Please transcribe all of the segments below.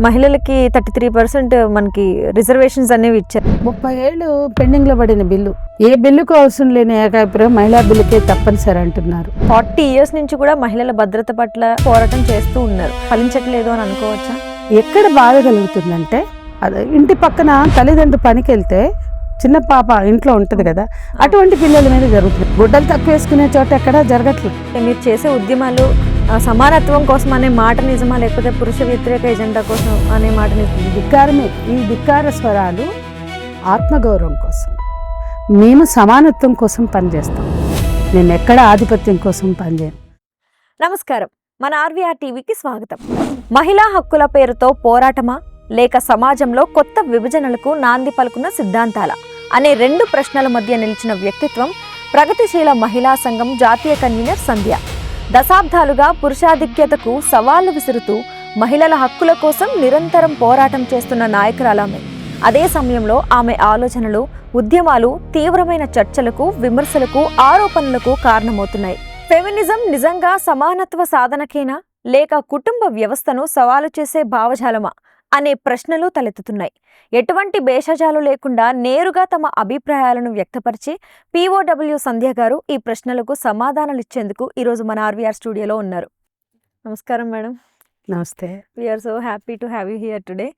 మహిళలకి 33% మనకి రిజర్వేషన్స్ అనేవి ఇచ్చారు. 30 ఏళ్ళు పెండింగ్ లో పడిన బిల్లు, ఏ బిల్లుకు అవసరం లేని ఏకాభిప్రాయం మహిళా బిల్లుకే తప్పనిసరి అంటున్నారు. 40 years నుంచి కూడా మహిళల భద్రత పట్ల పోరాటం చేస్తూ ఉన్నారు. ఫలించట్లేదు అని అనుకోవచ్చా? ఎక్కడ బాధ కలుగుతుందంటే, అదే ఇంటి పక్కన తల్లిదండ్రులు పనికి వెళ్తే చిన్న పాప ఇంట్లో ఉంటది కదా, అటువంటి పిల్లల మీద జరుగుతుంది. గుడ్డలు తక్కువ వేసుకునే చోట ఎక్కడా జరగట్లేదు. మీరు చేసే ఉద్యమాలు సమానత్వం కోసం అనే మాట నిజమా, లేకపోతే పురుష వ్యతిరేక ఎజెండా కోసం అనే మాట నిజమా? ధిక్కారమే. ఈ ధిక్కార స్వరాలు ఆత్మగౌరవం కోసం, మేము సమానత్వం కోసం పనిచేస్తాం. నేను ఎక్కడ ఆధిపత్యం కోసం పనిచేయను. నమస్కారం, మన ఆర్వీఆర్ టీవీకి స్వాగతం. మహిళా హక్కుల పేరుతో పోరాటమా, లేక సమాజంలో కొత్త విభజనలకు నాంది పలుకున్న సిద్ధాంతాల అనే రెండు ప్రశ్నల మధ్య నిలిచిన వ్యక్తిత్వం ప్రగతిశీల మహిళా సంఘం జాతీయ కన్వీనర్ సంధ్య. దశాబ్దాలుగా పురుషాధిక్యతకు సవాళ్లు విసురుతూ మహిళల హక్కుల కోసం నిరంతరం పోరాటం చేస్తున్న నాయకురాలామె. అదే సమయంలో ఆమె ఆలోచనలు, ఉద్యమాలు తీవ్రమైన చర్చలకు, విమర్శలకు, ఆరోపణలకు కారణమవుతున్నాయి. ఫెమినిజం నిజంగా సమానత్వ సాధనకేనా, లేక కుటుంబ వ్యవస్థను సవాలు చేసే భావజాలమా అనే ప్రశ్నలు తలెత్తుతున్నాయి. ఎటువంటి భేషజాలు లేకుండా నేరుగా తమ అభిప్రాయాలను వ్యక్తపరిచి POW సంధ్య గారు ఈ ప్రశ్నలకు సమాధానాలిచ్చేందుకు ఈరోజు మన ఆర్వీఆర్ స్టూడియోలో ఉన్నారు. నమస్కారం మేడం. నమస్తే. We're so happy to have you here today.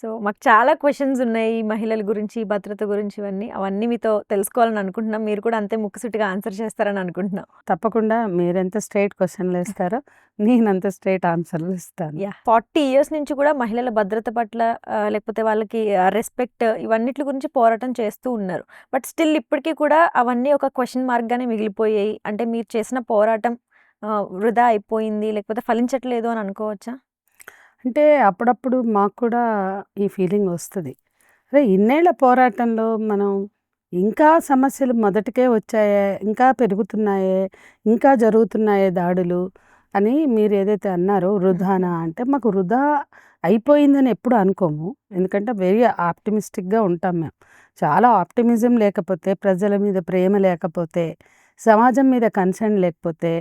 So మాకు చాలా క్వశ్చన్స్ ఉన్నాయి మహిళల గురించి, భద్రత గురించి, అవన్నీ మీతో తెలుసుకోవాలని అనుకుంటున్నాం. మీరు కూడా అంతే ముక్కుసూటిగా ఆన్సర్ చేస్తారని అనుకుంటున్నాం. తప్పకుండా. మీరెంత స్ట్రైట్ క్వశ్చన్లు వేస్తారో నేనంత స్ట్రైట్ ఆన్సర్లు ఇస్తాను. 40 years నుంచి కూడా మహిళల భద్రత పట్ల లేకపోతే వాళ్ళకి రెస్పెక్ట్, ఇవన్నిటి గురించి పోరాటం చేస్తూ ఉన్నారు. బట్ స్టిల్ ఇప్పటికీ కూడా అవన్నీ ఒక క్వశ్చన్ మార్క్గానే మిగిలిపోయాయి. అంటే మీరు చేసిన పోరాటం వృధా అయిపోయింది, లేకపోతే ఫలించట్లేదు అని అనుకోవచ్చా? అంటే అప్పుడప్పుడు మాకు కూడా ఈ ఫీలింగ్ వస్తుంది. అరే, ఇన్నేళ్ల పోరాటంలో మనం ఇంకా సమస్యలు మొదటికే వచ్చాయే, ఇంకా పెరుగుతున్నాయే, ఇంకా జరుగుతున్నాయే దాడులు అని మీరు ఏదైతే అన్నారో వృధానా అంటే, మాకు వృధా అయిపోయిందని ఎప్పుడు అనుకోము. ఎందుకంటే వెరీ ఆప్టిమిస్టిక్గా ఉంటాం మేము. చాలా ఆప్టిమిజం లేకపోతే, ప్రజల మీద ప్రేమ లేకపోతే, సమాజం మీద కన్సర్న్ లేకపోతే,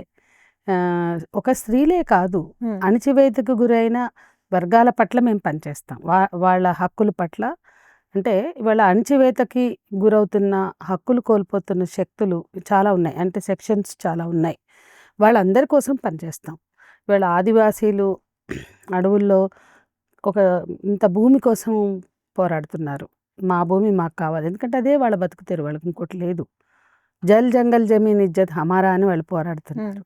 ఒక స్త్రీలే కాదు, అణచివేతకు గురైన వర్గాల పట్ల మేము పనిచేస్తాం. వాళ్ళ హక్కుల పట్ల. అంటే ఇవాళ అణచివేతకి గురవుతున్న, హక్కులు కోల్పోతున్న శక్తులు చాలా ఉన్నాయి. అంటే సెక్షన్స్ చాలా ఉన్నాయి. వాళ్ళందరి కోసం పనిచేస్తాం. ఇవాళ ఆదివాసీలు అడవుల్లో ఒక ఇంత భూమి కోసం పోరాడుతున్నారు. మా భూమి మాకు కావాలి, ఎందుకంటే అదే వాళ్ళ బతుకుతారు, వాళ్ళకి ఇంకోటి లేదు. జల్ జంగల్ జమీన్ ఇజ్జత్ హమారా అని వాళ్ళు పోరాడుతున్నారు.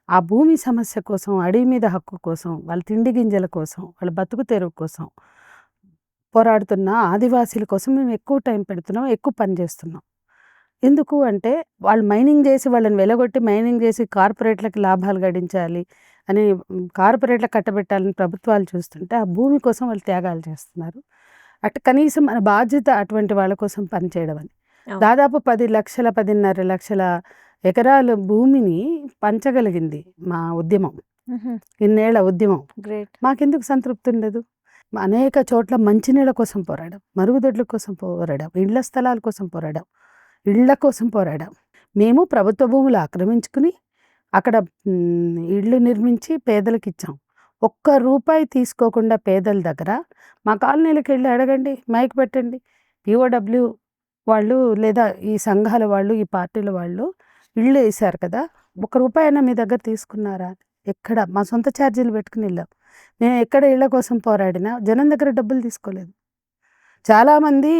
ఆ భూమి సమస్య కోసం, అడవి మీద హక్కు కోసం, వాళ్ళ తిండి గింజల కోసం, వాళ్ళ బతుకు తెరువు కోసం పోరాడుతున్న ఆదివాసీల కోసం మేము ఎక్కువ టైం పెడుతున్నాం, ఎక్కువ పని చేస్తున్నాం. ఎందుకు అంటే వాళ్ళు మైనింగ్ చేసి, వాళ్ళని వెలగొట్టి మైనింగ్ చేసి కార్పొరేట్లకి లాభాలు గడించాలి అని, కార్పొరేట్లకు కట్టబెట్టాలని ప్రభుత్వాలు చూస్తుంటే ఆ భూమి కోసం వాళ్ళు త్యాగాలు చేస్తున్నారు. కనీసం మన బాధ్యత అటువంటి వాళ్ళ కోసం పనిచేయడం అని. దాదాపు 10.5 లక్షల ఎకరాల భూమిని పంచగలిగింది మా ఉద్యమం, ఇన్నేళ్ల ఉద్యమం. మాకెందుకు సంతృప్తి ఉండదు? అనేక చోట్ల మంచినీళ్ళ కోసం పోరాడాం, మరుగుదొడ్ల కోసం పోరాడాం, ఇళ్ల స్థలాల కోసం పోరాడాం, ఇళ్ల కోసం పోరాడాం. మేము ప్రభుత్వ భూములు ఆక్రమించుకుని అక్కడ ఇళ్ళు నిర్మించి పేదలకు ఇచ్చాం. ₹1 తీసుకోకుండా పేదల దగ్గర మా కాలనీలకు వెళ్ళి అడగండి, మైక్ పెట్టండి. POW వాళ్ళు లేదా ఈ సంఘాల వాళ్ళు, ఈ పార్టీల వాళ్ళు ఇళ్ళు వేశారు కదా, ₹1 అయినా మీ దగ్గర తీసుకున్నారా? ఎక్కడ? మా సొంత ఛార్జీలు పెట్టుకుని వెళ్ళాం. మేము ఎక్కడ ఇళ్ల కోసం పోరాడినా జనం దగ్గర డబ్బులు తీసుకోలేదు. చాలామంది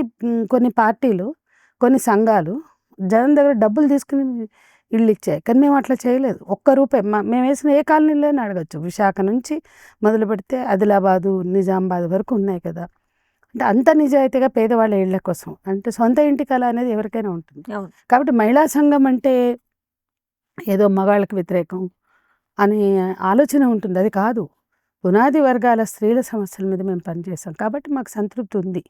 కొన్ని పార్టీలు, కొన్ని సంఘాలు జనం దగ్గర డబ్బులు తీసుకుని ఇళ్ళు ఇచ్చాయి, కానీ మేము అట్లా చేయలేదు. ₹1 మేము వేసిన ఏ కాలనీలోనే అడగచ్చు. విశాఖ నుంచి మొదలు పెడితే ఆదిలాబాదు, నిజామాబాద్ వరకు ఉన్నాయి కదా. అంటే అంత నిజాయితీగా పేదవాళ్ళ ఇళ్ల కోసం, అంటే సొంత ఇంటి కళ అనేది ఎవరికైనా ఉంటుంది. కాబట్టి మహిళా సంఘం అంటే ఏదో మగాళ్ళకి వ్యతిరేకం అనే ఆలోచన ఉంటుంది. అది కాదు. పునాది వర్గాల స్త్రీల సమస్యల మీద మేము పనిచేస్తాం కాబట్టి మాకు సంతృప్తి ఉంది.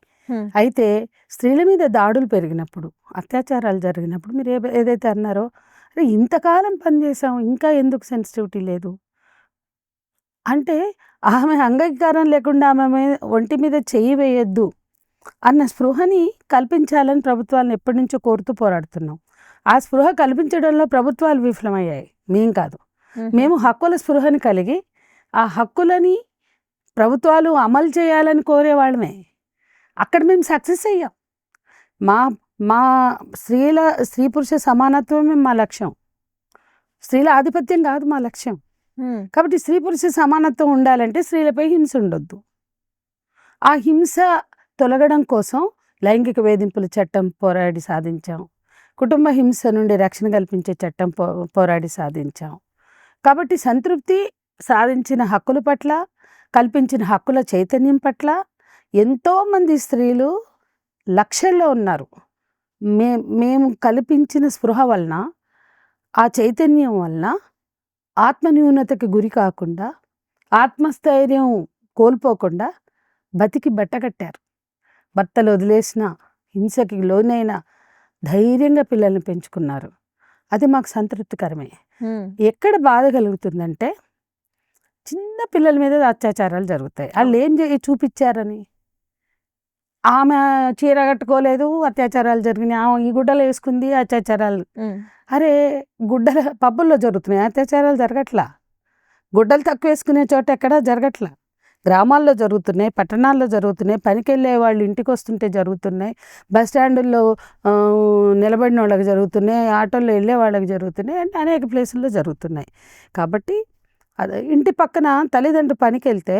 అయితే స్త్రీల మీద దాడులు పెరిగినప్పుడు, అత్యాచారాలు జరిగినప్పుడు మీరు ఏదైతే అన్నారో, అరే ఇంతకాలం పనిచేసాం, ఇంకా ఎందుకు సెన్సిటివిటీ లేదు అంటే, ఆమె అంగీకారం లేకుండా ఆమె ఒంటి మీద చెయ్యి వేయొద్దు అన్న స్పృహని కల్పించాలని ప్రభుత్వాలను ఎప్పటి నుంచో కోరుతూ పోరాడుతున్నాం. ఆ స్పృహ కల్పించడంలో ప్రభుత్వాలు విఫలమయ్యాయి, మేం కాదు. మేము హక్కుల స్పృహని కలిగి ఆ హక్కులని ప్రభుత్వాలు అమలు చేయాలని కోరేవాళ్ళమే. అక్కడ మేము సక్సెస్ అయ్యాం. మా మా స్త్రీ పురుష సమానత్వమే మా లక్ష్యం. స్త్రీల ఆధిపత్యం కాదు మా లక్ష్యం. కాబట్టి స్త్రీ పురుష సమానత్వం ఉండాలంటే స్త్రీలపై హింస ఉండొద్దు. ఆ హింస తొలగడం కోసం లైంగిక వేధింపుల చట్టం పోరాడి సాధించాం. కుటుంబ హింస నుండి రక్షణ కల్పించే చట్టం పోరాడి సాధించాం. కాబట్టి సంతృప్తి సాధించిన హక్కుల పట్ల, కల్పించిన హక్కుల చైతన్యం పట్ల ఎంతోమంది స్త్రీలు లక్షల్లో ఉన్నారు. మేము కల్పించిన స్పృహ వలన, ఆ చైతన్యం వలన ఆత్మన్యూనతకి గురి కాకుండా, ఆత్మస్థైర్యం కోల్పోకుండా బతికి బట్టకట్టారు. భర్తలు వదిలేసిన, హింసకి లోనైన ధైర్యంగా పిల్లల్ని పెంచుకున్నారు. అది మాకు సంతృప్తికరమే. ఎక్కడ బాధ కలుగుతుందంటే చిన్న పిల్లల మీద అత్యాచారాలు జరుగుతాయి. వాళ్ళు ఏం చూపించారని, ఆమె చీర కట్టుకోలేదు అత్యాచారాలు జరిగినాయి, ఆమె ఈ గుడ్డలు వేసుకుంది అత్యాచారాలు. అరే గుడ్డల పబ్బుల్లో జరుగుతున్నాయి, అత్యాచారాలు జరగట్లా. గుడ్డలు తక్కువ వేసుకునే చోట ఎక్కడా జరగట్లా. గ్రామాల్లో జరుగుతున్నాయి, పట్టణాల్లో జరుగుతున్నాయి, పనికి వెళ్ళే వాళ్ళు ఇంటికి వస్తుంటే జరుగుతున్నాయి, బస్ స్టాండుల్లో నిలబడిన వాళ్ళకి జరుగుతున్నాయి, ఆటోల్లో వెళ్ళే వాళ్ళకి జరుగుతున్నాయి, అంటే అనేక ప్లేసుల్లో జరుగుతున్నాయి. కాబట్టి అది ఇంటి పక్కన తల్లిదండ్రులు పనికి వెళ్తే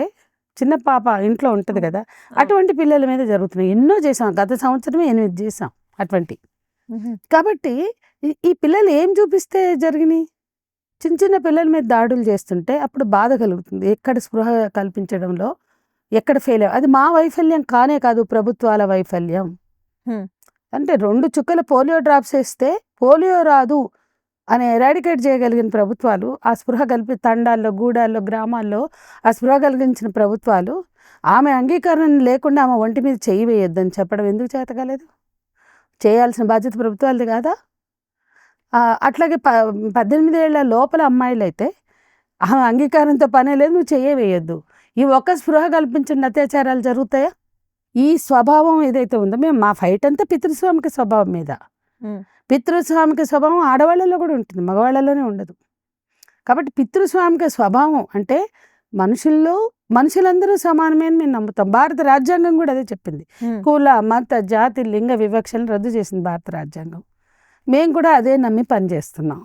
చిన్న పాప ఇంట్లో ఉంటుంది కదా, అటువంటి పిల్లల మీద జరుగుతున్నాయి. ఎన్నో చేసాం, గత సంవత్సరమే 8 చేసాం అటువంటి. కాబట్టి ఈ పిల్లలు ఏం చూపిస్తే జరిగినాయి? చిన్న చిన్న పిల్లల మీద దాడులు చేస్తుంటే అప్పుడు బాధ కలుగుతుంది. ఎక్కడ స్పృహ కల్పించడంలో ఎక్కడ ఫెయిల్ అది మా వైఫల్యం కానే కాదు, ప్రభుత్వాల వైఫల్యం. అంటే 2 చుక్కల పోలియో డ్రాప్స్ వేస్తే పోలియో రాదు అని ఎరాడికేట్ చేయగలిగిన ప్రభుత్వాలు, ఆ స్పృహ తండాల్లో, గూడాల్లో, గ్రామాల్లో ఆ స్పృహ కలిగించిన ప్రభుత్వాలు ఆమె అంగీకారం లేకుండా ఆమె ఒంటి మీద చెయ్యి వేయొద్దని చెప్పడం ఎందుకు చేత కాలేదు? చేయాల్సిన బాధ్యత ప్రభుత్వాలది కాదా? అట్లాగే 18 ఏళ్ల లోపల అమ్మాయిలు అయితే ఆమె అంగీకారంతో పనే లేదు, నువ్వు చెయ్యే వేయొద్దు. ఈ ఒక్క స్పృహ కల్పించిన అత్యాచారాలు జరుగుతాయా? ఈ స్వభావం ఏదైతే ఉందో, మేము మా ఫైట్ అంతా పితృస్వామిక స్వభావం మీద. పితృస్వామిక స్వభావం ఆడవాళ్ళలో కూడా ఉంటుంది, మగవాళ్ళలోనే ఉండదు. కాబట్టి పితృస్వామిక స్వభావం అంటే మనుషులందరూ సమానమే అని మేము నమ్ముతాం. భారత రాజ్యాంగం కూడా అదే చెప్పింది. కుల, మత, జాతి, లింగ వివక్షలను రద్దు చేసింది భారత రాజ్యాంగం. మేము కూడా అదే నమ్మి పనిచేస్తున్నాం.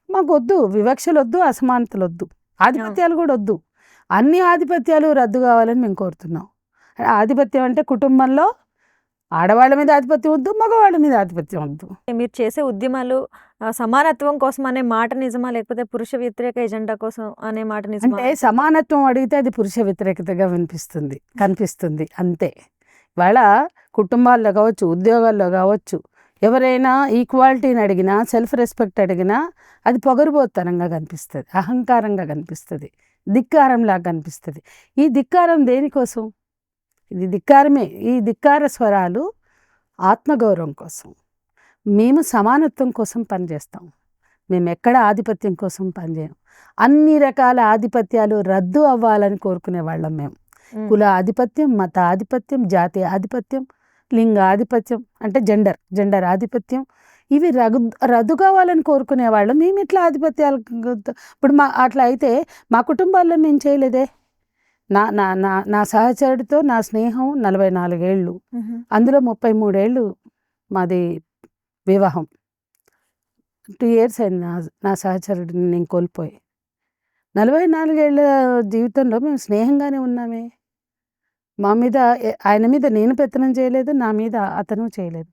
మాకు వద్దు వివక్షలు వద్దు, అసమానతలు వద్దు, ఆధిపత్యాలు కూడా వద్దు. అన్ని ఆధిపత్యాలు రద్దు కావాలని మేము కోరుతున్నాం. ఆధిపత్యం అంటే కుటుంబంలో ఆడవాళ్ళ మీద ఆధిపత్యం వద్దు, మగవాళ్ళ మీద ఆధిపత్యం వద్దు. మీరు చేసే ఉద్యమాలు సమానత్వం కోసం అనే మాట నిజమా, లేకపోతే పురుష వ్యతిరేక ఎజెండా కోసం అనే మాట నిజమా? అంటే సమానత్వం అడిగితే అది పురుష వ్యతిరేకతగా కనిపిస్తుంది అంతే. వాళ్ళ కుటుంబాల్లో కావచ్చు, ఉద్యోగాల్లో కావచ్చు, ఎవరైనా ఈక్వాలిటీని అడిగినా, సెల్ఫ్ రెస్పెక్ట్ అడిగినా అది పొగరుబోతనంగా కనిపిస్తుంది, అహంకారంగా కనిపిస్తుంది, ధిక్కారంలాగా కనిపిస్తుంది. ఈ ధిక్కారం దేనికోసం? ఇది ధిక్కారమే. ఈ ధిక్కార స్వరాలు ఆత్మగౌరవం కోసం. మేము సమానత్వం కోసం పనిచేస్తాం. మేము ఎక్కడ ఆధిపత్యం కోసం పనిచేయం. అన్ని రకాల ఆధిపత్యాలు రద్దు అవ్వాలని కోరుకునే వాళ్ళం మేము. కుల ఆధిపత్యం, మత ఆధిపత్యం, జాతి ఆధిపత్యం, లింగ ఆధిపత్యం అంటే జెండర్ ఆధిపత్యం, ఇవి రద్దు కావాలని కోరుకునే వాళ్ళం. మేము ఇట్లా ఆధిపత్యాలు ఇప్పుడు అట్లా అయితే మా కుటుంబాల్లో మేము చేయలేదే. నా నా నా నా సహచరుడితో నా స్నేహం 44 ఏళ్ళు, అందులో 33 ఏళ్ళు మాది వివాహం. 2 years అయింది నా సహచరుడిని నేను కోల్పోయి. 44 ఏళ్ళ జీవితంలో మేము స్నేహంగానే ఉన్నామే. ఆయన మీద నేను పెత్తనం చేయలేదు, నా మీద అతను చేయలేదు.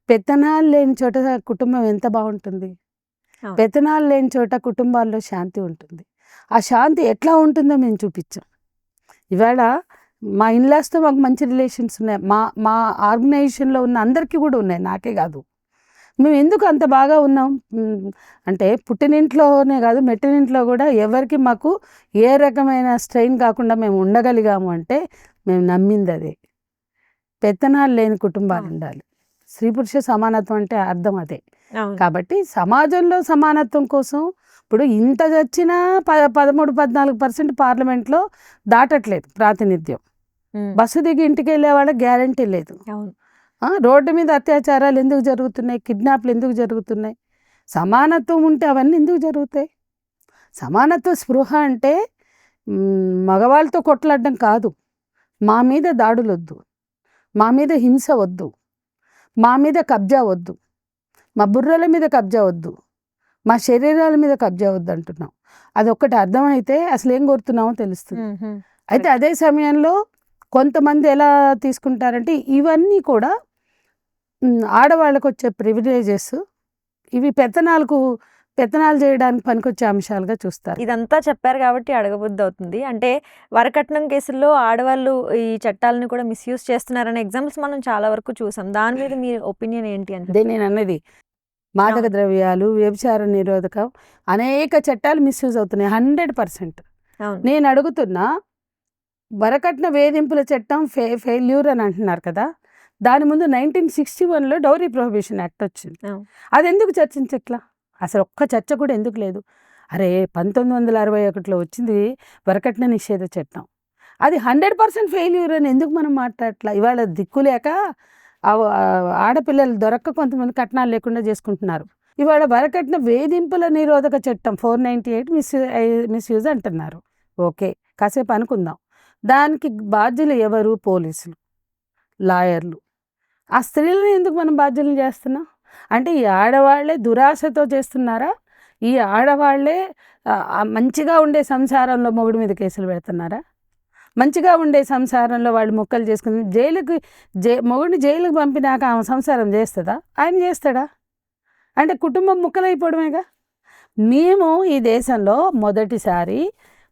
పెత్తనాలు లేని చోట కుటుంబం ఎంత బాగుంటుంది. పెత్తనాలు లేని చోట కుటుంబాల్లో శాంతి ఉంటుంది. ఆ శాంతి ఎట్లా ఉంటుందో మేము చూపించాం. ఇవాళ మా ఇన్లాస్తో మాకు మంచి రిలేషన్స్ ఉన్నాయి. మా ఆర్గనైజేషన్లో ఉన్న అందరికీ కూడా ఉన్నాయి, నాకే కాదు. మేము ఎందుకు అంత బాగా ఉన్నాం అంటే పుట్టినింట్లోనే కాదు, మెట్టినింట్లో కూడా ఎవరికి మాకు ఏ రకమైన స్ట్రెయిన్ కాకుండా మేము ఉండగలిగాము అంటే మేము నమ్మింది అదే. పెత్తనాలు లేని కుటుంబాలు ఉండాలి. స్త్రీ పురుష సమానత్వం అంటే అర్థం అదే. కాబట్టి సమాజంలో సమానత్వం కోసం ఇప్పుడు ఇంత వచ్చినా 13-14% పార్లమెంట్లో దాటట్లేదు ప్రాతినిధ్యం. బస్సు దిగి ఇంటికి వెళ్ళే వాళ్ళకి గ్యారంటీ లేదు. రోడ్డు మీద అత్యాచారాలు ఎందుకు జరుగుతున్నాయి, కిడ్నాప్లు ఎందుకు జరుగుతున్నాయి? సమానత్వం ఉంటే అవన్నీ ఎందుకు జరుగుతాయి? సమానత్వ స్పృహ అంటే మగవాళ్ళతో కొట్లాడడం కాదు, మా మీద దాడులొద్దు, మా మీద హింస వద్దు, మా మీద కబ్జా వద్దు, మా బుర్రల మీద కబ్జా వద్దు, మా శరీరాల మీద కబ్జా వద్దు అంటున్నాం. అదొక్కటి అర్థమైతే అసలు ఏం కోరుతున్నామో తెలుస్తుంది. అయితే అదే సమయంలో కొంతమంది ఎలా తీసుకుంటారంటే ఇవన్నీ కూడా ఆడవాళ్ళకు వచ్చే ప్రివిలేజెస్, ఇవి పెత్తనాలు చేయడానికి పనికొచ్చే అంశాలుగా చూస్తారు. ఇదంతా చెప్పారు కాబట్టి అడగబుద్ధి అవుతుంది. అంటే వరకట్నం కేసుల్లో ఆడవాళ్ళు ఈ చట్టాలను కూడా మిస్యూజ్ చేస్తున్నారనే ఎగ్జాంపుల్స్ మనం చాలా వరకు చూసాం. దాని మీద మీ ఒపీనియన్ ఏంటి అని? అదే నేను అన్నది, మాదక ద్రవ్యాలు, వ్యభిచార నిరోధకం అనేక చట్టాలు మిస్యూజ్ అవుతున్నాయి 100%. నేను అడుగుతున్నా, వరకట్న వేధింపుల చట్టం ఫెయిల్యూర్ అని అంటున్నారు కదా, దాని ముందు 1961లో డౌరీ ప్రొహిబిషన్ యాక్ట్ వచ్చింది. అది ఎందుకు చర్చించట్లా? అసలు ఒక్క చర్చ కూడా ఎందుకు లేదు? అరే 1961లో వచ్చింది వరకట్న నిషేధ చట్టం, అది 100% ఫెయిల్యూర్ అని ఎందుకు మనం మాట్లాడట్లా? ఇవాళ దిక్కులేక ఆడపిల్లలు దొరక్క కొంతమంది కట్నాలు లేకుండా చేసుకుంటున్నారు. ఇవాళ వరకట్న వేధింపుల నిరోధక చట్టం 498 మిస్యూజ్ అంటున్నారు. ఓకే, కాసేపు అనుకుందాం. దానికి బాధ్యులు ఎవరు? పోలీసులు, లాయర్లు. ఆ స్త్రీలను ఎందుకు మనం బాధ్యులను చేస్తున్నాం? అంటే ఈ ఆడవాళ్లే దురాశతో చేస్తున్నారా? ఈ ఆడవాళ్లే మంచిగా ఉండే సంసారంలో మొగుడి మీద కేసులు పెడుతున్నారా? మంచిగా ఉండే సంసారంలో వాళ్ళు మొక్కలు చేసుకుని మొగుడిని జైలుకి పంపినాక ఆమె సంసారం చేస్తుందా? ఆయన చేస్తాడా? అంటే కుటుంబం ముక్కలైపోవడమేగా. మేము ఈ దేశంలో మొదటిసారి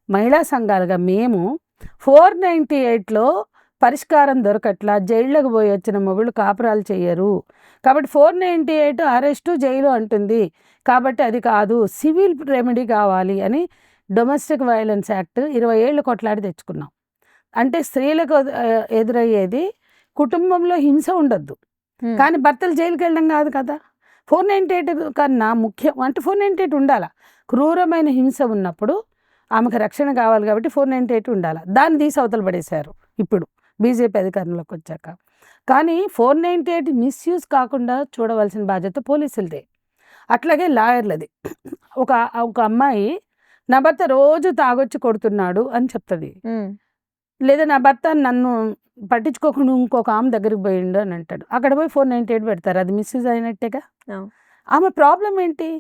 మహిళా సంఘాలుగా మేము 498లో పరిష్కారం దొరకట్లా, జైళ్ళకు పోయి వచ్చిన మొగుళ్ళు కాపురాలు చెయ్యరు కాబట్టి 498 అరెస్టు జైలు అంటుంది, కాబట్టి అది కాదు, సివిల్ రెమెడీ కావాలి అని డొమెస్టిక్ వైలెన్స్ యాక్ట్ 20 ఏళ్ళు కొట్లాడి తెచ్చుకున్నాం. అంటే స్త్రీలకు ఎదురయ్యేది కుటుంబంలో హింస ఉండొద్దు, కానీ భర్తలు జైలుకి వెళ్ళడం కాదు కదా. 498 కన్నా ముఖ్యం అంటే 498 ఉండాలి. క్రూరమైన హింస ఉన్నప్పుడు ఆమెకు రక్షణ కావాలి కాబట్టి 498 ఉండాలి. దాన్ని తీసి అవతల పడేశారు ఇప్పుడు బీజేపీ అధికారంలోకి వచ్చాక. కానీ 498 మిస్యూజ్ కాకుండా చూడవలసిన బాధ్యత పోలీసులదే, అట్లాగే లాయర్లది. ఒక అమ్మాయి నా భర్త రోజు తాగొచ్చి కొడుతున్నాడు అని చెప్తుంది, లేదా నా భర్త నన్ను పట్టించుకోకుండా ఇంకొక ఆమె దగ్గరికి పోయిండు అని అంటాడు. అక్కడ పోయి 498 పెడతారు, అది మిస్యూజ్ అయినట్టేగా. ఆమె ప్రాబ్లం ఏంటి?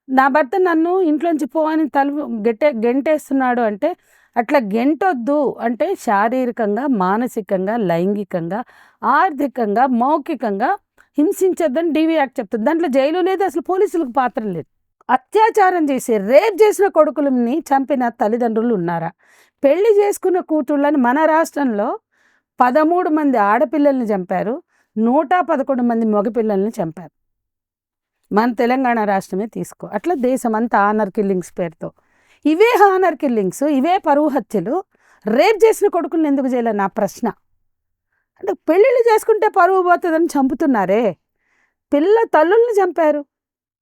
నా భర్త నన్ను ఇంట్లోంచి పో అని గెంటేస్తున్నాడు అంటే అట్లా గెంటొద్దు అంటే శారీరకంగా, మానసికంగా, లైంగికంగా, ఆర్థికంగా, మౌఖికంగా హింసించొద్దని DV యాక్ట్ చెప్తుంది. దాంట్లో జైలు లేదు, అసలు పోలీసులకు పాత్ర లేదు. అత్యాచారం చేసి రేప్ చేసిన కొడుకులని చంపిన తల్లిదండ్రులు ఉన్నారా? పెళ్లి చేసుకున్న కూతుళ్ళని మన రాష్ట్రంలో 13 మంది ఆడపిల్లల్ని చంపారు, 111 మంది మగపిల్లల్ని చంపారు. మన తెలంగాణ రాష్ట్రమే తీసుకో. అట్లా దేశమంతా ఆనర్ కిల్లింగ్స్ పేరుతో ఇవే హానర్ కిల్లింగ్స్, ఇవే పరువు హత్యలు. రేప్ చేసిన కొడుకులను ఎందుకు చేయలేదు నా ప్రశ్న. అంటే పెళ్ళిళ్ళు చేసుకుంటే పరువు పోతుందని చంపుతున్నారే, పిల్ల తల్లుల్ని చంపారు.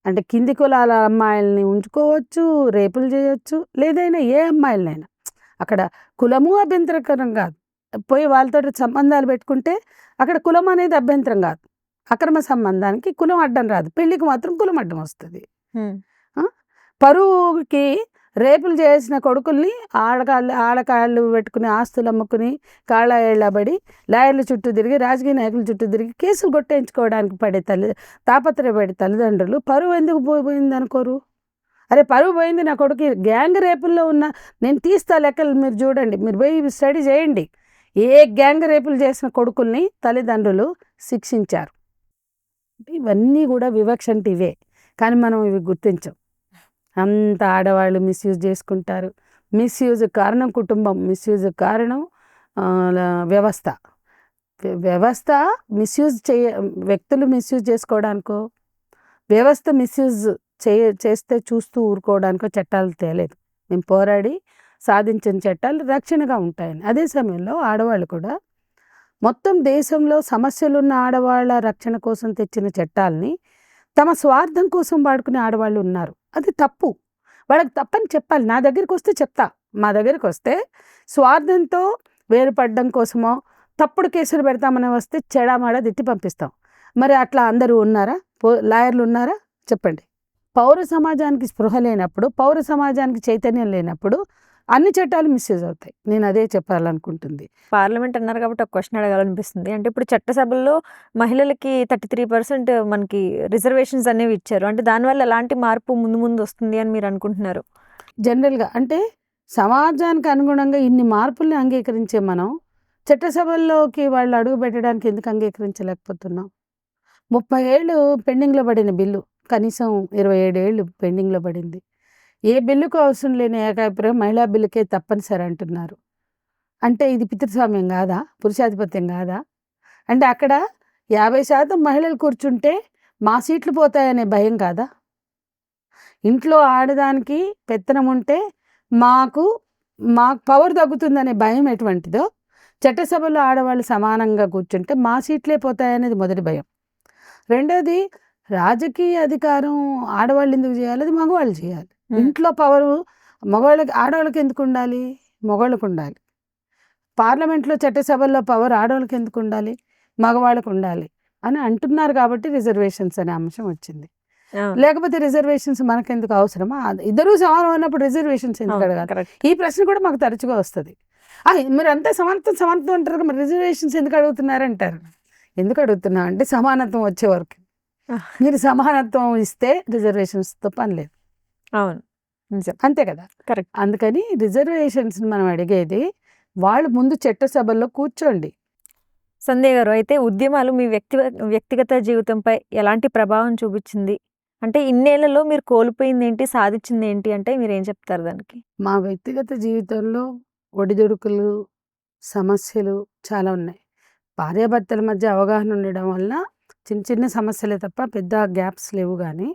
అంటే కింది కులాల అమ్మాయిల్ని ఉంచుకోవచ్చు, రేపులు చేయొచ్చు, లేదైనా ఏ అమ్మాయిలనైనా. అక్కడ కులము అభ్యంతరకరం కాదు, పోయి వాళ్ళతో సంబంధాలు పెట్టుకుంటే అక్కడ కులం అనేది అభ్యంతరం కాదు. అక్రమ సంబంధానికి కులం అడ్డం రాదు, పెళ్ళికి మాత్రం కులం అడ్డం వస్తుంది. పరువుకి రేపులు చేసిన కొడుకుల్ని ఆడకాళ్ళు పెట్టుకుని ఆస్తులు అమ్ముకుని కాళ్ళ ఏళ్ళబడి లాయర్ల చుట్టూ తిరిగి రాజకీయ నాయకుల చుట్టూ తిరిగి కేసులు కొట్టేయించుకోవడానికి తాపత్రయపడే తల్లిదండ్రులు పరువు ఎందుకు పోయింది అనుకోరు? అరే పరువు పోయింది నా కొడుకు గ్యాంగ్ రేపుల్లో ఉన్న, నేను తీస్తా లెక్కలు, మీరు చూడండి, మీరు పోయి స్టడీ చేయండి. ఏ గ్యాంగ్ రేపులు చేసిన కొడుకుల్ని తల్లిదండ్రులు శిక్షించారు. ఇవన్నీ కూడా వివక్ష అంటే ఇవే, కానీ మనం ఇవి గుర్తించం. అంత ఆడవాళ్ళు మిస్యూజ్ చేసుకుంటారు. మిస్యూజ్ కారణం కుటుంబం, మిస్యూజ్ కారణం వ్యవస్థ మిస్యూజ్ వ్యక్తులు మిస్యూజ్ చేసుకోవడానికో, వ్యవస్థ మిస్యూజ్ చేస్తే చూస్తూ ఊరుకోవడానికో చట్టాలు తేలేదు. మేము పోరాడి సాధించిన చట్టాలు రక్షణగా ఉంటాయని. అదే సమయంలో ఆడవాళ్ళు కూడా మొత్తం దేశంలో సమస్యలున్న ఆడవాళ్ళ రక్షణ కోసం తెచ్చిన చట్టాలని తమ స్వార్థం కోసం వాడుకునే ఆడవాళ్ళు ఉన్నారు. అది తప్పు, వాళ్ళకి తప్పని చెప్పాలి. నా దగ్గరికి వస్తే చెప్తా, మా దగ్గరికి వస్తే స్వార్థంతో వేరుపడడం కోసమో తప్పుడు కేసులు పెడతామని వస్తే చెడామాడ తిట్టి పంపిస్తాం. మరి అట్లా అందరూ ఉన్నారా? లాయర్లు ఉన్నారా? చెప్పండి. పౌర సమాజానికి స్పృహ లేనప్పుడు, పౌర సమాజానికి చైతన్యం లేనప్పుడు అన్ని చట్టాలు మిస్యూజ్ అవుతాయి. నేను అదే చెప్పాలనుకుంటుంది. పార్లమెంట్ అన్నారు కాబట్టి ఒక క్వశ్చన్ అడగాలనిపిస్తుంది. అంటే ఇప్పుడు చట్టసభల్లో మహిళలకి 33% మనకి రిజర్వేషన్స్ అనేవి ఇచ్చారు. అంటే దానివల్ల ఎలాంటి మార్పు ముందు ముందు వస్తుంది అని మీరు అనుకుంటున్నారు? జనరల్‌గా అంటే సమాజానికి అనుగుణంగా ఇన్ని మార్పుల్ని అంగీకరించే మనం చట్టసభల్లోకి వాళ్ళు అడుగు పెట్టడానికి ఎందుకు అంగీకరించలేకపోతున్నాం? 30 ఏళ్ళు పెండింగ్‌లో పడిన బిల్లు కనీసం 27 ఏళ్ళు పెండింగ్‌లో పడింది. ఏ బిల్లుకు అవసరం లేని ఏకాభిప్రాయం మహిళా బిల్లుకే తప్పనిసరి అంటున్నారు. అంటే ఇది పితృస్వామ్యం కాదా? పురుషాధిపత్యం కాదా? అంటే అక్కడ 50% మహిళలు కూర్చుంటే మా సీట్లు పోతాయనే భయం కాదా? ఇంట్లో ఆడదానికి పెత్తనం ఉంటే మాకు పవర్ తగ్గుతుందనే భయం ఎటువంటిదో, చట్టసభలో ఆడవాళ్ళు సమానంగా కూర్చుంటే మా సీట్లే పోతాయనేది మొదటి భయం. రెండోది, రాజకీయ అధికారం ఆడవాళ్ళు ఎందుకు చేయాలి? అది మగవాళ్ళు చేయాలి. ఇంట్లో పవరు మగవాళ్ళకి ఆడవాళ్ళకి ఎందుకు ఉండాలి? మగవాళ్ళకు ఉండాలి. పార్లమెంట్లో చట్టసభల్లో పవర్ ఆడవాళ్ళకి ఎందుకు ఉండాలి? మగవాళ్ళకు ఉండాలి అని అంటున్నారు కాబట్టి రిజర్వేషన్స్ అనే అంశం వచ్చింది. లేకపోతే రిజర్వేషన్స్ మనకెందుకు అవసరమా? ఇద్దరూ సమానం అన్నప్పుడు రిజర్వేషన్స్ ఎందుకు అడగాలి? ఈ ప్రశ్న కూడా మాకు తరచుగా వస్తుంది. మీరు అంతా సమానత్వం అంటారు, మరి రిజర్వేషన్స్ ఎందుకు అడుగుతున్నారు అంటారు. ఎందుకు అడుగుతున్నా అంటే సమానత్వం వచ్చే వరకు. మీరు సమానత్వం ఇస్తే రిజర్వేషన్స్తో పని లేదు. అవును, నిజం, అంతే కదా. కరెక్ట్. అందుకని రిజర్వేషన్స్ మనం అడిగేది వాళ్ళు ముందు చట్టసభల్లో కూర్చోండి. సంధ్య గారు, అయితే ఉద్యమాలు మీ వ్యక్తిగత జీవితంపై ఎలాంటి ప్రభావం చూపించింది? అంటే ఇన్నేళ్లలో మీరు కోల్పోయింది ఏంటి, సాధించింది ఏంటి అంటే మీరేం చెప్తారు దానికి? మా వ్యక్తిగత జీవితంలో ఒడిదుడుకులు, సమస్యలు చాలా ఉన్నాయి. భార్యాభర్తల మధ్య అవగాహన ఉండడం వలన చిన్న చిన్న సమస్యలే తప్ప పెద్ద గ్యాప్స్ లేవు. కానీ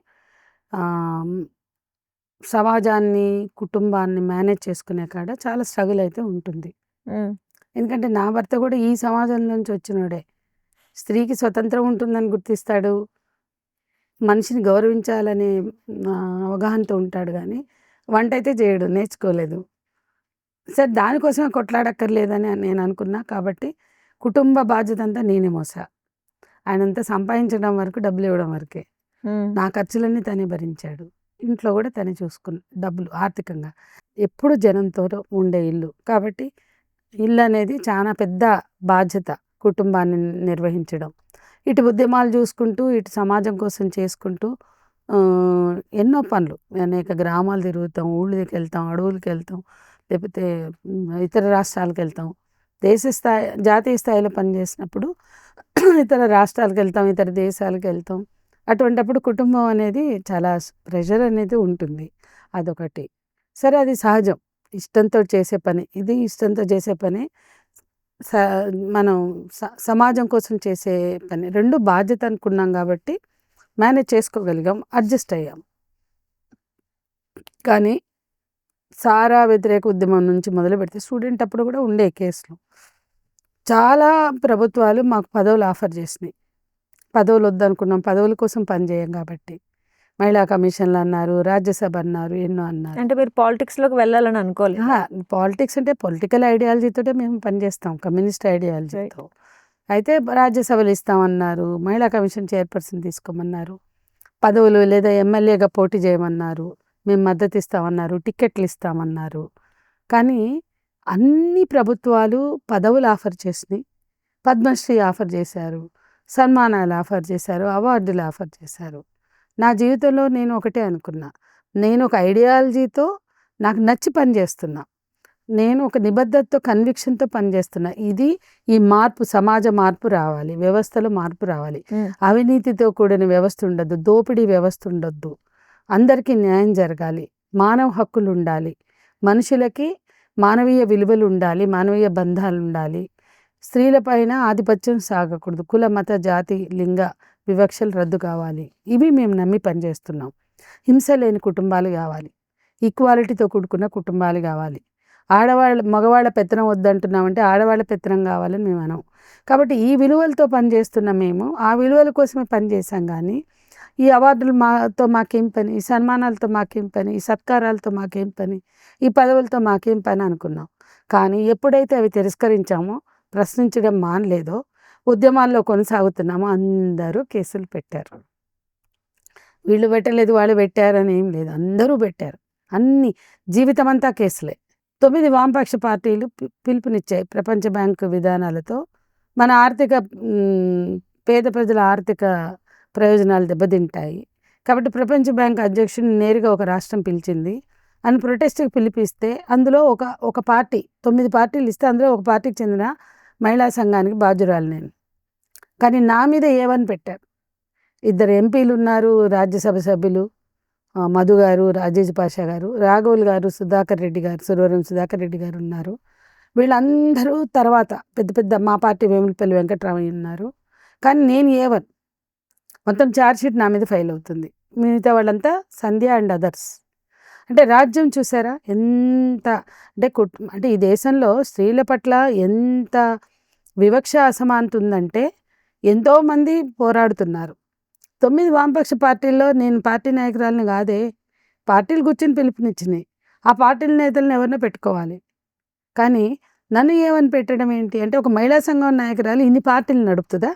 సమాజాన్ని, కుటుంబాన్ని మేనేజ్ చేసుకునే కాడ చాలా స్ట్రగుల్ అయితే ఉంటుంది. ఎందుకంటే నా భర్త కూడా ఈ సమాజం నుంచి వచ్చినోడే. స్త్రీకి స్వతంత్రం ఉంటుందని గుర్తిస్తాడు, మనిషిని గౌరవించాలనే అవగాహనతో ఉంటాడు. కానీ వంట అయితే చేయడు, నేర్చుకోలేదు. సరే, దానికోసమే కొట్లాడక్కర్లేదని నేను అనుకున్నా. కాబట్టి కుటుంబ బాధ్యత అంతా నేనే మోసా. ఆయనంతా సంపాదించడం వరకు, డబ్బులు ఇవ్వడం వరకే. నా ఖర్చులన్నీ తనే భరించాడు. ఇంట్లో కూడా తనే చూసుకున్న డబ్బులు ఆర్థికంగా. ఎప్పుడు జనంతో ఉండే ఇల్లు కాబట్టి ఇల్లు అనేది చాలా పెద్ద బాధ్యత. కుటుంబాన్ని నిర్వహించడం, ఇటు ఉద్యమాలు చూసుకుంటూ, ఇటు సమాజం కోసం చేసుకుంటూ ఎన్నో పనులు. అనేక గ్రామాలు తిరుగుతాం, ఊళ్ళకి వెళ్తాం, అడవులకి వెళ్తాం, లేకపోతే ఇతర రాష్ట్రాలకు వెళ్తాం. జాతీయ స్థాయిలో పనిచేసినప్పుడు ఇతర రాష్ట్రాలకు వెళ్తాం, ఇతర దేశాలకు వెళ్తాం. అటువంటప్పుడు కుటుంబం అనేది చాలా ప్రెషర్ అనేది ఉంటుంది. అదొకటి. సరే, అది సహజం, ఇష్టంతో చేసే పని. ఇది ఇష్టంతో చేసే పని, మనం సమాజం కోసం చేసే పని. రెండు బాధ్యత అనుకున్నాం కాబట్టి మేనేజ్ చేసుకోగలిగాం, అడ్జస్ట్ అయ్యాం. కానీ సారా వ్యతిరేక ఉద్యమం నుంచి మొదలు పెడితే స్టూడెంట్ అప్పుడు కూడా ఉండే కేసులు చాలా ప్రభుత్వాలు మాకు పదవులు ఆఫర్ చేసినాయి. పదవులు వద్దనుకున్నాం, పదవుల కోసం పనిచేయం కాబట్టి. మహిళా కమిషన్లు అన్నారు, రాజ్యసభ అన్నారు, ఎన్నో అన్నారు. అంటే మీరు పాలిటిక్స్లోకి వెళ్ళాలని అనుకోలేదు? పాలిటిక్స్ అంటే పొలిటికల్ ఐడియాలజీతోటే మేము పనిచేస్తాం, కమ్యూనిస్ట్ ఐడియాలజీతో. అయితే రాజ్యసభలు ఇస్తామన్నారు, మహిళా కమిషన్ చైర్పర్సన్ తీసుకోమన్నారు, పదవులు లేదా ఎమ్మెల్యేగా పోటీ చేయమన్నారు, మేము మద్దతు ఇస్తామన్నారు, టికెట్లు ఇస్తామన్నారు. కానీ అన్ని ప్రభుత్వాలు పదవులు ఆఫర్ చేసినాయి, పద్మశ్రీ ఆఫర్ చేశారు, సన్మానాలు ఆఫర్ చేశారు, అవార్డులు ఆఫర్ చేశారు. నా జీవితంలో నేను ఒకటే అనుకున్నా, నేను ఒక ఐడియాలజీతో నాకు నచ్చి పనిచేస్తున్నా, నేను ఒక నిబద్ధతతో, కన్విక్షన్తో పనిచేస్తున్నా. ఈ మార్పు, సమాజ మార్పు రావాలి, వ్యవస్థలో మార్పు రావాలి. అవినీతితో కూడిన వ్యవస్థ ఉండొద్దు, దోపిడీ వ్యవస్థ ఉండొద్దు, అందరికీ న్యాయం జరగాలి, మానవ హక్కులు ఉండాలి, మనుషులకి మానవీయ విలువలు ఉండాలి, మానవీయ బంధాలు ఉండాలి, స్త్రీలపైన ఆధిపత్యం సాగకూడదు, కుల మత జాతి లింగ వివక్షలు రద్దు కావాలి. ఇవి మేము నమ్మి పనిచేస్తున్నాం. హింస లేని కుటుంబాలు కావాలి, ఈక్వాలిటీతో కూడుకున్న కుటుంబాలు కావాలి. మగవాళ్ళ పెత్తనం వద్దంటున్నామంటే ఆడవాళ్ళ పెత్తనం కావాలని మేము అనం. కాబట్టి ఈ విలువలతో పనిచేస్తున్న మేము ఆ విలువల కోసమే పనిచేసాం. కానీ ఈ అవార్డులు మాకేం పని, ఈ సన్మానాలతో మాకేం పని, ఈ సత్కారాలతో మాకేం పని, ఈ పదవులతో మాకేం పని అనుకున్నాం. కానీ ఎప్పుడైతే అవి తిరస్కరించామో, ప్రశ్నించడం మానలేదో, ఉద్యమాల్లో కొనసాగుతున్నామో అందరూ కేసులు పెట్టారు. వీళ్ళు పెట్టలేదు, వాళ్ళు పెట్టారని ఏం లేదు, అందరూ పెట్టారు. జీవితం అంతా కేసులే. 9 వామపక్ష పార్టీలు పిలుపునిచ్చాయి. ప్రపంచ బ్యాంకు విధానాలతో మన ఆర్థిక పేద ప్రజల ఆర్థిక ప్రయోజనాలు దెబ్బతింటాయి. కాబట్టి ప్రపంచ బ్యాంక్ అధ్యక్షుడిని నేరుగా ఒక రాష్ట్రం పిలిచింది. అని ప్రొటెస్ట్‌కి పిలిపిస్తే అందులో ఒక పార్టీ 9 పార్టీలు ఇస్తే అందులో ఒక పార్టీకి చెందిన మహిళా సంఘానికి బాధ్యురాలు నేను. కానీ నా మీద ఏవని పెట్టారు. 2 ఎంపీలు ఉన్నారు, రాజ్యసభ సభ్యులు మధు గారు, రాజేష్ పాషా గారు, రాఘవుల్ గారు, సుధాకర్ రెడ్డి గారు, సురవరం సుధాకర్ రెడ్డి గారు ఉన్నారు. వీళ్ళందరూ తర్వాత పెద్ద పెద్ద మా పార్టీ వేములపల్లి వెంకట్రామయ్య ఉన్నారు. కానీ నేను ఏ1 మొత్తం ఛార్జ్ షీట్ నా మీద ఫైల్ అవుతుంది. మిగతా వాళ్ళంతా సంధ్య అండ్ అదర్స్. అంటే రాజ్యం చూసారా ఎంత అంటే ఈ దేశంలో స్త్రీల పట్ల ఎంత వివక్ష అసమానత ఉందంటే ఎంతోమంది పోరాడుతున్నారు. 9 వామపక్ష పార్టీల్లో నేను పార్టీ నాయకురాలిని కాదే. పార్టీలు కూర్చొని పిలుపునిచ్చినాయి. ఆ పార్టీల నేతలను ఎవరినో పెట్టుకోవాలి. కానీ నన్ను ఏమని పెట్టడం ఏంటి అంటే ఒక మహిళా సంఘం నాయకురాలు ఇన్ని పార్టీలు నడుపుతుందా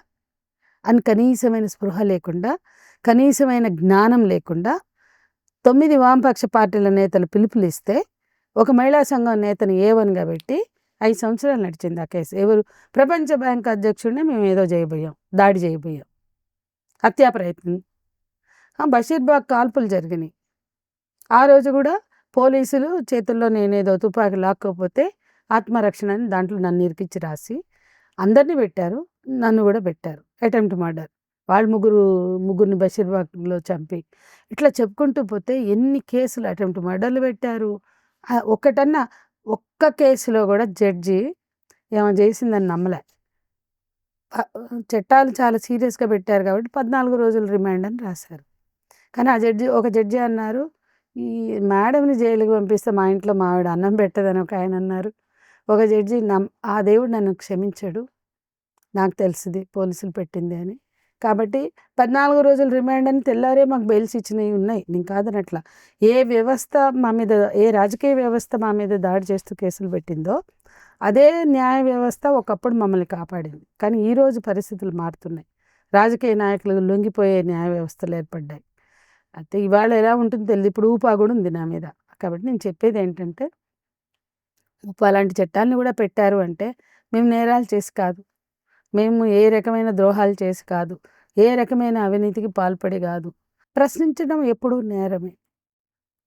అని కనీసమైన స్పృహ లేకుండా, కనీసమైన జ్ఞానం లేకుండా 9 వామపక్ష పార్టీల నేతలు పిలుపులు ఇస్తే ఒక మహిళా సంఘం నేతని ఏ1గా పెట్టి 5 సంవత్సరాలు నడిచింది ఆ కేసు. ఎవరు? ప్రపంచ బ్యాంక్ అధ్యక్షుడిని మేము ఏదో చేయబోయాం, దాడి చేయబోయాం, హత్యా ప్రయత్నం. బషీర్బాగ్ కాల్పులు జరిగినాయి. ఆ రోజు కూడా పోలీసులు చేతుల్లో నేనేదో తుపాకి లాక్కోపోతే ఆత్మరక్షణ అని దాంట్లో నన్ను ఇరికిచ్చి రాసి అందరినీ పెట్టారు, నన్ను కూడా పెట్టారు. Attempt murder. వాళ్ళు ముగ్గురిని బషీర్బాగ్లో చంపి ఇట్లా చెప్పుకుంటూ పోతే ఎన్ని కేసులు అటెంప్ట్ మర్డర్లు పెట్టారు. ఒక్కటన్నా ఒక్క కేసులో కూడా జడ్జి ఏమో చేసిందని నమ్మలే. చట్టాలు చాలా సీరియస్గా పెట్టారు కాబట్టి 14 రోజులు రిమాండ్ అని రాశారు. కానీ ఒక జడ్జి అన్నారు, ఈ మేడంని జైలుకి పంపిస్తే మా ఇంట్లో మా ఆవిడ అన్నం పెట్టదని ఒక ఆయన అన్నారు. ఒక జడ్జి ఆ దేవుడు నన్ను క్షమించాడు, నాకు తెలిసింది పోలీసులు పెట్టింది అని. కాబట్టి 14 రోజులు రిమాండ్ అని తెల్లారే మాకు బెయిల్స్ ఇచ్చినవి ఉన్నాయి, నేను కాదనట్లా. ఏ వ్యవస్థ మా మీద, ఏ రాజకీయ వ్యవస్థ మా మీద దాడి చేస్తూ కేసులు పెట్టిందో అదే న్యాయ వ్యవస్థ ఒకప్పుడు మమ్మల్ని కాపాడింది. కానీ ఈరోజు పరిస్థితులు మారుతున్నాయి. రాజకీయ నాయకులు లొంగిపోయే న్యాయ వ్యవస్థలు ఏర్పడ్డాయి. అయితే ఇవాళ ఎలా ఉంటుందో తెలియదు. ఇప్పుడు ఊపా కూడా ఉంది నా మీద. కాబట్టి నేను చెప్పేది ఏంటంటే అలాంటి చట్టాలను కూడా పెట్టారు అంటే మేము నేరాలు చేసి కాదు, మేము ఏ రకమైన ద్రోహాలు చేసి కాదు, ఏ రకమైన అవినీతికి పాల్పడి కాదు. ప్రశ్నించడం ఎప్పుడూ నేరమే.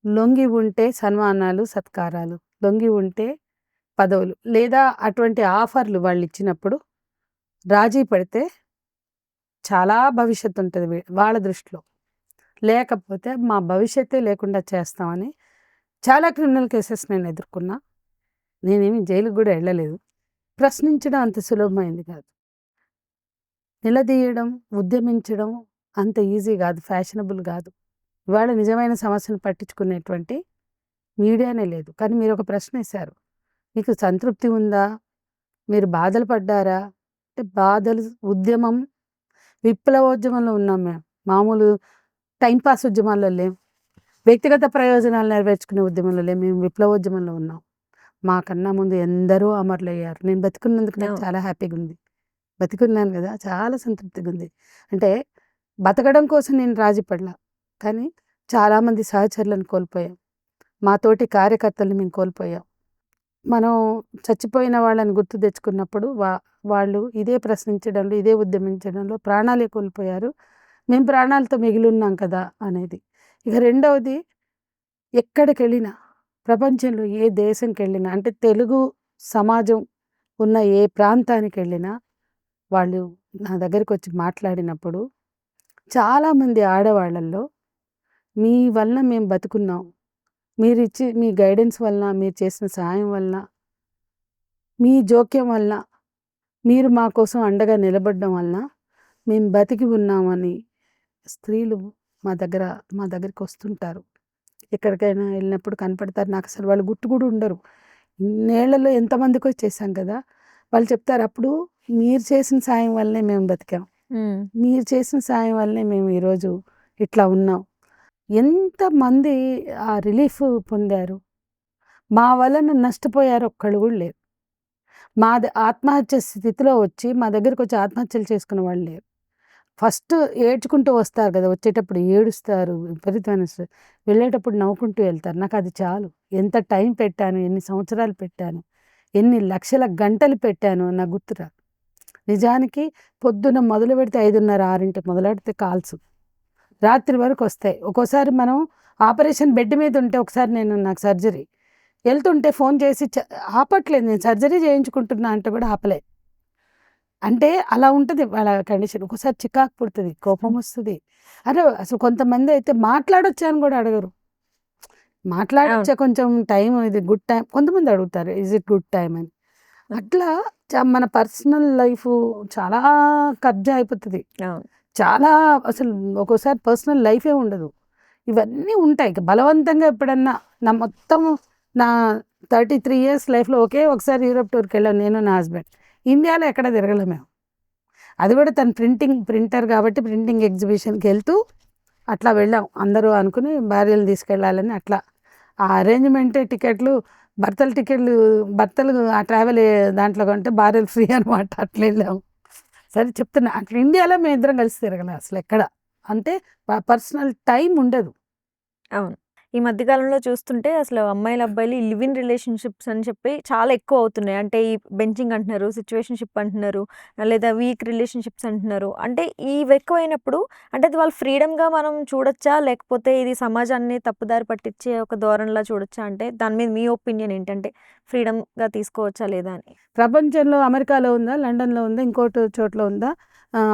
లొంగి ఉంటే సన్మానాలు, సత్కారాలు, లొంగి ఉంటే పదవులు లేదా అటువంటి ఆఫర్లు వాళ్ళు ఇచ్చినప్పుడు రాజీ పడితే చాలా భవిష్యత్తు ఉంటుంది వాళ్ళ దృష్టిలో. లేకపోతే మా భవిష్యత్తే లేకుండా చేస్తామని చాలా క్రిమినల్ కేసెస్ నేను ఎదుర్కొన్నా. నేనేమి జైలుకు కూడా వెళ్ళలేదు. ప్రశ్నించడం అంత సులభమైంది కాదు. నిలదీయడం, ఉద్యమించడం అంత ఈజీ కాదు, ఫ్యాషనబుల్ కాదు. ఇవాళ నిజమైన సమస్యను పట్టించుకునేటువంటి మీడియానే లేదు. కానీ మీరు ఒక ప్రశ్న వేశారు, మీకు సంతృప్తి ఉందా, మీరు బాధలు పడ్డారా అంటే బాధలు, ఉద్యమం, విప్లవోద్యమంలో ఉన్నాం మేము. మామూలు టైంపాస్ ఉద్యమాల్లో లేం, వ్యక్తిగత ప్రయోజనాలు నెరవేర్చుకునే ఉద్యమంలో లేం, మేము విప్లవోద్యమంలో ఉన్నాం. మాకన్నా ముందు ఎందరో అమరులయ్యారు. నేను బతికున్నందుకు నాకు చాలా హ్యాపీగా ఉంది. బతికున్నాను కదా, చాలా సంతృప్తిగా ఉంది. అంటే బతకడం కోసం నేను రాజీ పడలా, కానీ చాలామంది సహచరులను కోల్పోయాం, మా తోటి కార్యకర్తలను మేము కోల్పోయాం. మనం చచ్చిపోయిన వాళ్ళని గుర్తు తెచ్చుకున్నప్పుడు వాళ్ళు ఇదే ప్రశ్నించడంలో, ఇదే ఉద్యమించడంలో ప్రాణాలే కోల్పోయారు. మేము ప్రాణాలతో మిగిలి ఉన్నాం కదా అనేది. ఇక రెండవది, ఎక్కడికి వెళ్ళినా ప్రపంచంలో ఏ దేశంకి వెళ్ళినా, అంటే తెలుగు సమాజం ఉన్న ఏ ప్రాంతానికి వెళ్ళినా వాళ్ళు నా దగ్గరికి వచ్చి మాట్లాడినప్పుడు చాలామంది ఆడవాళ్ళల్లో మీ వలన మేము బతుకున్నాం, మీరిచ్చి మీ గైడెన్స్ వలన, మీరు చేసిన సహాయం వలన, మీ జోక్యం వలన, మీరు మా కోసం అండగా నిలబడడం వలన మేము బతికి ఉన్నామని స్త్రీలు మా దగ్గరికి వస్తుంటారు. ఎక్కడికైనా వెళ్ళినప్పుడు కనపడతారు. నాకు అసలు వాళ్ళు గుర్తు కూడా ఉండరు. ఇన్నేళ్లలో ఎంతమందికో చేశాం కదా, వాళ్ళు చెప్తారు, అప్పుడు మీరు చేసిన సాయం వల్లనే మేము బతికాం, మీరు చేసిన సాయం వల్లనే మేము ఈరోజు ఇట్లా ఉన్నాం. ఎంతమంది ఆ రిలీఫ్ పొందారు, మా వలన నష్టపోయారు ఒక్కళ్ళు కూడా లేరు. ఆత్మహత్య స్థితిలో వచ్చి మా దగ్గరికి వచ్చి ఆత్మహత్యలు చేసుకున్న వాళ్ళు లేరు. ఫస్ట్ ఏడ్చుకుంటూ వస్తారు కదా! వచ్చేటప్పుడు ఏడుస్తారు. విపరీతమైన వెళ్ళేటప్పుడు నవ్వుకుంటూ వెళ్తారు. నాకు అది చాలు. ఎంత టైం పెట్టాను, ఎన్ని సంవత్సరాలు పెట్టాను, ఎన్ని లక్షల గంటలు పెట్టాను నాకు గుర్తురాదు. నిజానికి పొద్దున మొదలుపెడితే 5:30, 6కి మొదలెడితే కాల్స్ రాత్రి వరకు వస్తాయి. ఒక్కోసారి మనం ఆపరేషన్ బెడ్ మీద ఉంటే ఒకసారి నాకు సర్జరీ వెళ్తుంటే ఫోన్ చేసి ఆపట్లేదు, నేను సర్జరీ చేయించుకుంటున్నా అంటే కూడా ఆపలే. అంటే అలా ఉంటుంది వాళ్ళ కండిషన్. ఒక్కోసారి చికాకు పుడుతుంది, కోపం వస్తుంది. అరే అసలు కొంతమంది అయితే మాట్లాడొచ్చా అని కూడా అడగరు. మాట్లాడొచ్చా, కొంచెం టైం, ఇది గుడ్ టైం, కొంతమంది అడుగుతారు ఈజ్ ఇట్ గుడ్ టైం అని. అట్లా మన పర్సనల్ లైఫ్ చాలా కబ్జా అయిపోతుంది. చాలా అసలు ఒక్కోసారి పర్సనల్ లైఫే ఉండదు. ఇవన్నీ ఉంటాయి. బలవంతంగా ఎప్పుడన్నా మొత్తం నా 33 years లైఫ్లో ఒకసారి యూరోప్ టూర్కి వెళ్ళాను నేను, నా హస్బెండ్. ఇండియాలో ఎక్కడ తిరగలేము మేము. అది కూడా తను ప్రింటర్ కాబట్టి ప్రింటింగ్ ఎగ్జిబిషన్కి వెళ్తూ అట్లా వెళ్ళాం. అందరూ అనుకుని భార్యలు తీసుకెళ్ళాలని అట్లా ఆ అరేంజ్మెంటే. భర్తలు ఆ ట్రావెల్ దాంట్లో కంటే భార్యలు ఫ్రీ అనమాట. అట్లా వెళ్ళాము. సరే చెప్తున్నా, అట్లా ఇండియాలో మేము ఇద్దరం కలిసి తిరగలేదు అసలు ఎక్కడ. అంటే పర్సనల్ టైం ఉండదు. అవును. ఈ మధ్యకాలంలో చూస్తుంటే అసలు అమ్మాయిలు, అబ్బాయిలు లివ్ ఇన్ రిలేషన్‌షిప్స్ అని చెప్పి చాలా ఎక్కువ అవుతున్నాయి. అంటే ఈ బెంచింగ్ అంటున్నారు, సిట్యుయేషన్‌షిప్ అంటున్నారు, లేదా వీక్ రిలేషన్‌షిప్స్ అంటున్నారు. అంటే ఇవి ఎక్కువైనప్పుడు అంటే అది వాళ్ళ ఫ్రీడమ్‌గా మనం చూడొచ్చా? లేకపోతే ఇది సమాజాన్ని తప్పుదారి పట్టించే ఒక ధోరణిలా చూడొచ్చా? అంటే దాని మీద మీ ఒపీనియన్ ఏంటంటే ఫ్రీడమ్‌గా తీసుకోవచ్చా లేదా అని? ప్రపంచంలో అమెరికాలో ఉందా, లండన్లో ఉందా, ఇంకోటి చోట్ల ఉందా,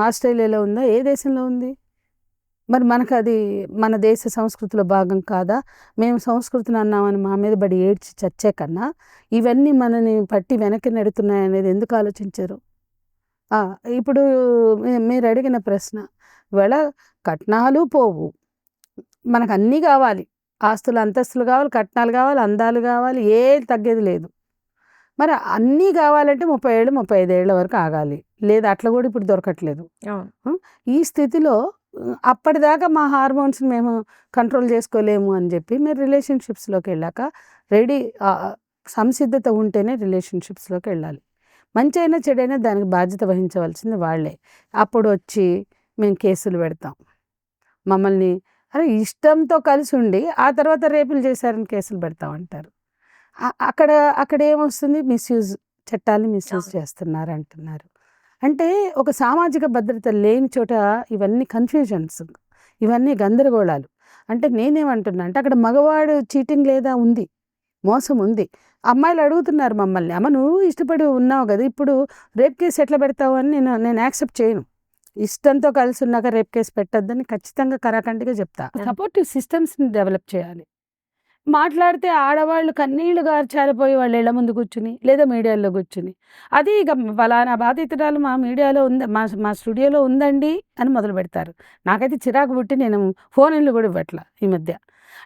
ఆస్ట్రేలియాలో ఉందా, ఏ దేశంలో ఉంది? మరి మనకు అది మన దేశ సంస్కృతిలో భాగం కాదా? మేము సంస్కృతిని అన్నామని మా మీద పడి ఏడ్చి చచ్చే కన్నా ఇవన్నీ మనని పట్టి వెనక్కి నెడుతున్నాయనేది ఎందుకు ఆలోచించరు? ఇప్పుడు మీరు అడిగిన ప్రశ్న, ఇవాళ కట్నాలు పోవు, మనకు అన్నీ కావాలి, ఆస్తులు అంతస్తులు కావాలి, కట్నాలు కావాలి, అందాలు కావాలి, ఏది తగ్గేది లేదు. మరి అన్నీ కావాలంటే 30 ఏళ్ళు 35 ఏళ్ళ వరకు ఆగాలి. లేదా అట్లా కూడా ఇప్పుడు దొరకట్లేదు. ఈ స్థితిలో అప్పటిదాకా మా హార్మోన్స్ని మేము కంట్రోల్ చేసుకోలేము అని చెప్పి మీరు రిలేషన్షిప్స్లోకి వెళ్ళాక రెడీ సంసిద్ధత ఉంటేనే రిలేషన్షిప్స్లోకి వెళ్ళాలి. మంచి అయినా చెడైనా దానికి బాధ్యత వహించవలసింది వాళ్ళే. అప్పుడు వచ్చి మేము కేసులు పెడతాం. మమ్మల్ని అరే ఇష్టంతో కలిసి ఉండి ఆ తర్వాత రేపులు చేశారని కేసులు పెడతాం అంటారు. అక్కడ ఏమొస్తుంది? మిస్యూజ్, చట్టాన్ని మిస్యూజ్ చేస్తున్నారు అంటున్నారు. అంటే ఒక సామాజిక భద్రత లేని చోట ఇవన్నీ కన్ఫ్యూజన్స్, ఇవన్నీ గందరగోళాలు. అంటే నేనేమంటున్నా అంటే అక్కడ మగవాడు చీటింగ్ లేదా? ఉంది, మోసం ఉంది. అమ్మాయిలు అడుగుతున్నారు మమ్మల్ని, అమ్మ నువ్వు ఇష్టపడి ఉన్నావు కదా, ఇప్పుడు రేప్ కేసు ఎట్లా పెడతావు అని. నేను యాక్సెప్ట్ చేయను. ఇష్టంతో కలిసి ఉన్నాక రేప్ కేసు పెట్టద్దని ఖచ్చితంగా కరాఖండిగా చెప్తా. సపోర్టివ్ సిస్టమ్స్ని డెవలప్ చేయాలి. మాట్లాడితే ఆడవాళ్ళు కన్నీళ్లు గార్చారిపోయి వాళ్ళ ఇళ్ళ ముందు కూర్చుని లేదా మీడియాలో కూర్చుని అది ఇక ఫలానా బాధితురాలు మా మీడియాలో ఉంది, మా స్టూడియోలో ఉందండి అని మొదలు పెడతారు. నాకైతే చిరాకు పుట్టి నేను ఫోన్లు కూడా ఇవ్వట్లా ఈ మధ్య.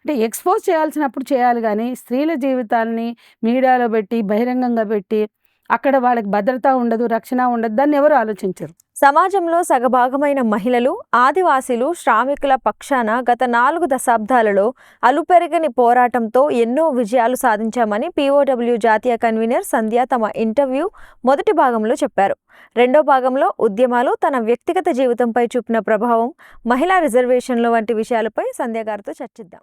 అంటే ఎక్స్పోజ్ చేయాల్సినప్పుడు చేయాలి, కానీ స్త్రీల జీవితాలని మీడియాలో పెట్టి బహిరంగంగా పెట్టి అక్కడ వాళ్ళకి భద్రత ఉండదు, రక్షణ ఉండదు, దాన్ని ఎవరు ఆలోచించరు. సమాజంలో సగభాగమైన మహిళలు, ఆదివాసీలు, శ్రామికుల పక్షాన గత 4 దశాబ్దాలలో అలుపెరగని పోరాటంతో ఎన్నో విజయాలు సాధించామని POW జాతీయ కన్వీనర్ సంధ్య తమ ఇంటర్వ్యూ మొదటి భాగంలో చెప్పారు. రెండో భాగంలో ఉద్యమాలు, తన వ్యక్తిగత జీవితంపై చూపిన ప్రభావం, మహిళా రిజర్వేషన్లు వంటి విషయాలపై సంధ్య గారితో చర్చిద్దాం.